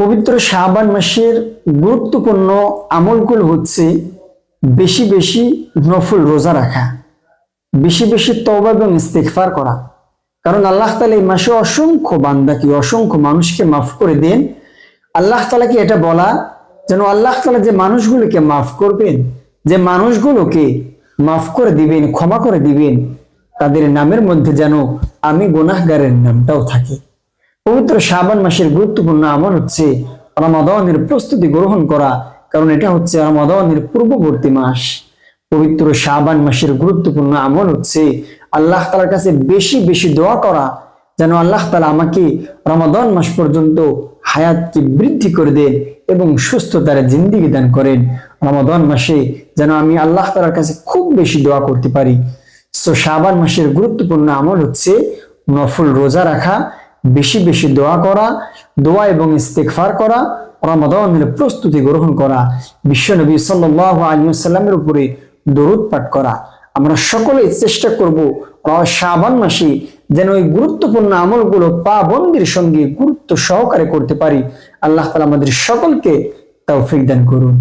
পবিত্র শাবান মাসের গুরুত্বপূর্ণ আমলগুলো হচ্ছে বেশি বেশি নফল রোজা রাখা, বেশি বেশি তওবা এবং ইস্তিগফার করা। কারণ আল্লাহ তাআলা এই মাসে অসংখ্য বান্দাকে, অসংখ্য মানুষকে মাফ করে দেন। আল্লাহ তাআলাকে এটা বলা যেন আল্লাহ তাআলা যে মানুষগুলোকে মাফ করবেন, যে মানুষগুলোকে মাফ করে দিবেন, ক্ষমা করে দিবেন, তাদের নামের মধ্যে যেন আমি গুনাহগারের নামটাও থাকে। পবিত্র শাবান মাসের গুরুত্বপূর্ণ আমল হচ্ছে রমাদানের প্রস্তুতি গ্রহণ করা, কারণ এটা হচ্ছে রমাদানের পূর্ববর্তী মাস। পবিত্র শাবান মাসের গুরুত্বপূর্ণ আমল হচ্ছে আল্লাহ তাআলার কাছে বেশি বেশি দোয়া করা, যেন আল্লাহ তাআলা আমাকে রমাদান মাস পর্যন্ত হায়াতকে বৃদ্ধি করে দেন এবং সুস্থতার জিন্দেগি দান করেন। রমাদান মাসে যেন আমি আল্লাহ তাআলার কাছে খুব বেশি দোয়া করতে পারি। সো শাবান মাসের গুরুত্বপূর্ণ আমল হচ্ছে নফল রোজা রাখা, বেশি বেশি দোয়া করা, দোয়া এবং ইস্তিগফার করা, রমাদানের প্রস্তুতি গ্রহণ করা, বিশ্বনবী সাল্লাল্লাহু আলাইহি ওয়াসাল্লামের উপরে দরুদ পাঠ করা। আমরা সকলে চেষ্টা করব শাবান মাসে যেন এই গুরুত্বপূর্ণ আমলগুলো পাবন্দির সঙ্গে গুরুত্ব সহকারে করতে পারি। আল্লাহ তাআলা আমাদের সকলকে তৌফিক দান করুন।